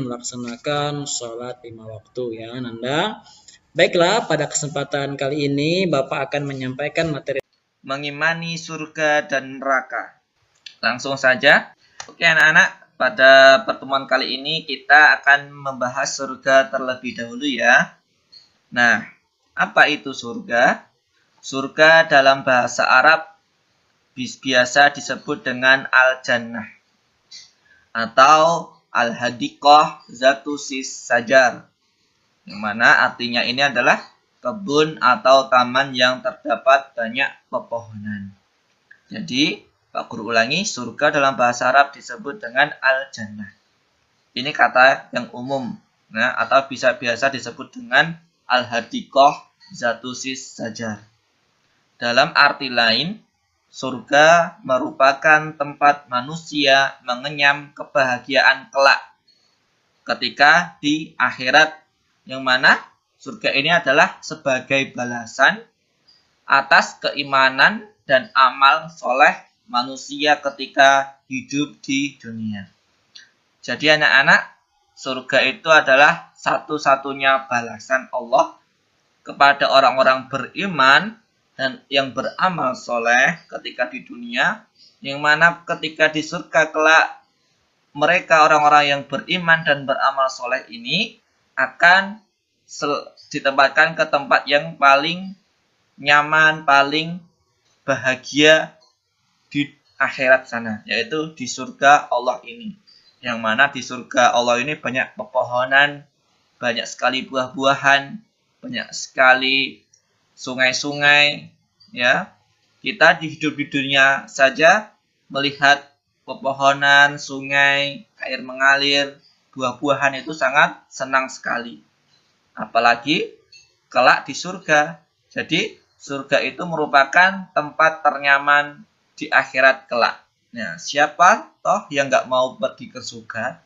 melaksanakan sholat 5 waktu ya Nanda. Baiklah, pada kesempatan kali ini Bapak akan menyampaikan materi mengimani surga dan neraka. Langsung saja. Oke anak-anak, pada pertemuan kali ini kita akan membahas surga terlebih dahulu ya. Nah, apa itu surga? Surga dalam bahasa Arab biasa disebut dengan al-jannah atau al-hadiqah zatusis sajar, yang mana artinya ini adalah kebun atau taman yang terdapat banyak pepohonan. Jadi, Pak Guru ulangi, surga dalam bahasa Arab disebut dengan al-jannah. Ini kata yang umum, nah, atau bisa biasa disebut dengan al-hadiqah zatusis sajar. Dalam arti lain, surga merupakan tempat manusia mengenyam kebahagiaan kelak ketika di akhirat, yang mana surga ini adalah sebagai balasan atas keimanan dan amal soleh manusia ketika hidup di dunia. Jadi anak-anak, surga itu adalah satu-satunya balasan Allah kepada orang-orang beriman dan yang beramal soleh ketika di dunia, yang mana ketika di surga kelak mereka orang-orang yang beriman dan beramal soleh ini akan ditempatkan ke tempat yang paling nyaman, paling bahagia di akhirat sana, yaitu di surga Allah ini. Yang mana di surga Allah ini banyak pepohonan, banyak sekali buah-buahan, banyak sekali sungai-sungai, ya. Kita hidup di dunia saja melihat pepohonan, sungai, air mengalir, buah-buahan itu sangat senang sekali. Apalagi kelak di surga. Jadi surga itu merupakan tempat ternyaman di akhirat kelak. Nah, siapa toh yang nggak mau pergi ke surga?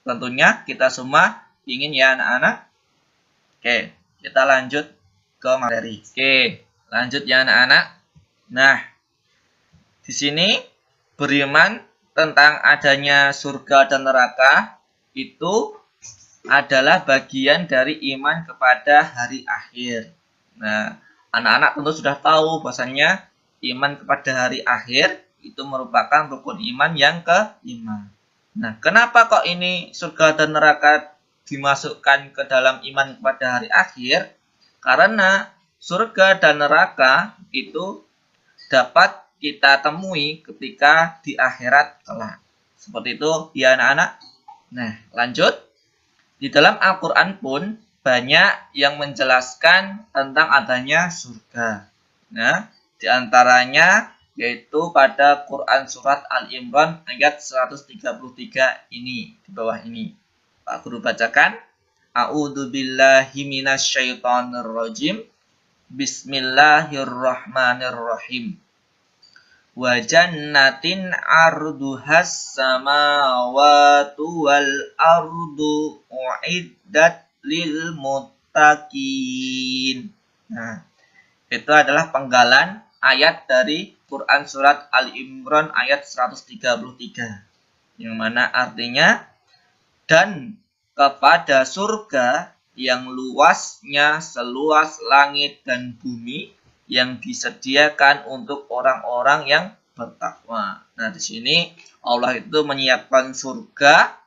Tentunya kita semua ingin ya anak-anak. Oke, kita lanjut ke materi. Oke, lanjut ya anak-anak. Nah, di sini beriman tentang adanya surga dan neraka itu adalah bagian dari iman kepada hari akhir. Nah, anak-anak tentu sudah tahu bahwasannya iman kepada hari akhir itu merupakan rukun iman yang kelima. Nah, kenapa kok ini surga dan neraka dimasukkan ke dalam iman kepada hari akhir? Karena surga dan neraka itu dapat kita temui ketika di akhirat kelak. Seperti itu ya anak-anak. Nah, lanjut. Di dalam Al-Quran pun banyak yang menjelaskan tentang adanya surga. Nah, di antaranya yaitu pada Quran Surat Al-Imran ayat 133 ini, di bawah ini. Pak Guru bacakan. A'udzubillahi minasyaitonirrajim. Bismillahirrahmanirrahim. Wa jannatin arduhas samawatu wal ardu uiddat lil muttaqin. Nah, itu adalah penggalan ayat dari Quran Surat Al-Imran ayat 133. Yang mana artinya, dan kepada surga yang luasnya seluas langit dan bumi, yang disediakan untuk orang-orang yang bertakwa. Nah, di sini Allah itu menyiapkan surga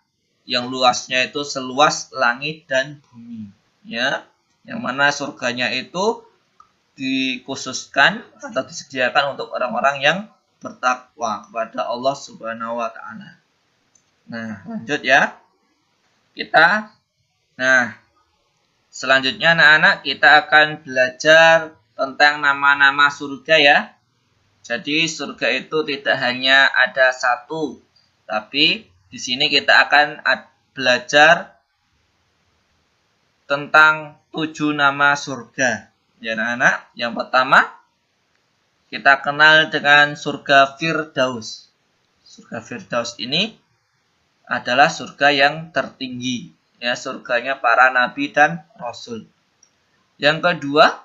yang luasnya itu seluas langit dan bumi, ya. Yang mana surganya itu dikhususkan atau disediakan untuk orang-orang yang bertakwa kepada Allah Subhanahu wa taala. Nah, lanjut ya. Selanjutnya anak-anak kita akan belajar tentang nama-nama surga ya. Jadi surga itu tidak hanya ada satu, tapi di sini kita akan belajar tentang 7 nama surga. Ya anak-anak, yang pertama kita kenal dengan surga Firdaus. Surga Firdaus ini adalah surga yang tertinggi, ya, surganya para nabi dan rasul. Yang kedua,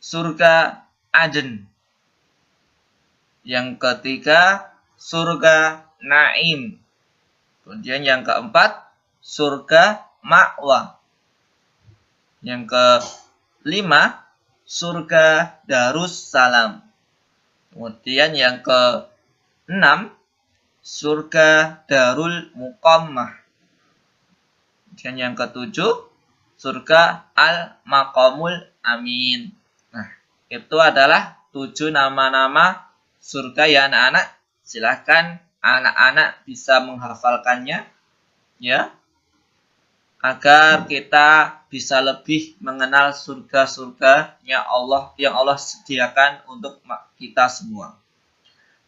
surga Aden. Yang ketiga, surga Naim. Kemudian yang keempat, surga ma'wa. Yang kelima, surga Darussalam. Kemudian yang keenam, surga Darul Muqammah. Dan yang ketujuh, surga Al-Maqamul Amin. Nah, itu adalah 7 nama-nama surga ya anak-anak. Silahkan anak-anak bisa menghafalkannya ya, agar kita bisa lebih mengenal surga-surganya Allah yang Allah sediakan untuk kita semua.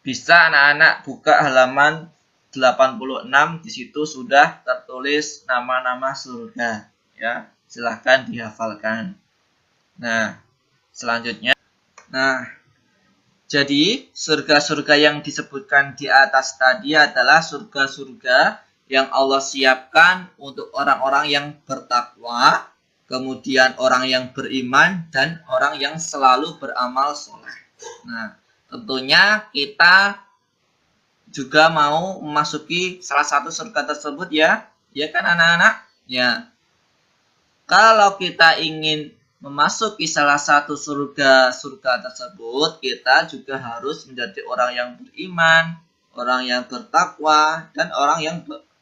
Bisa anak-anak buka halaman 86, di situ sudah tertulis nama-nama surga ya. Silahkan dihafalkan. Nah, selanjutnya. Nah, jadi surga-surga yang disebutkan di atas tadi adalah surga-surga yang Allah siapkan untuk orang-orang yang bertakwa, kemudian orang yang beriman, dan orang yang selalu beramal soleh. Nah, tentunya kita juga mau memasuki salah satu surga tersebut ya. Ya kan anak-anak? Ya. Kalau kita ingin memasuki salah satu surga tersebut, kita juga harus menjadi orang yang beriman, orang yang bertakwa, dan orang yang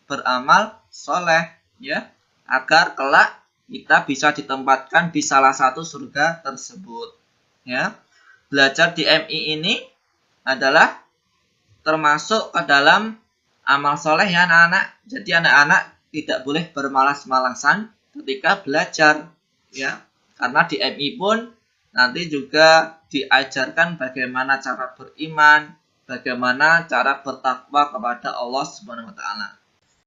beramal soleh ya, agar kelak kita bisa ditempatkan di salah satu surga tersebut ya. Belajar di MI ini adalah termasuk ke dalam amal soleh ya anak-anak. Jadi anak-anak tidak boleh bermalas-malasan ketika belajar ya, karena di MI pun nanti juga diajarkan bagaimana cara beriman, bagaimana cara bertakwa kepada Allah Subhanahu wa taala.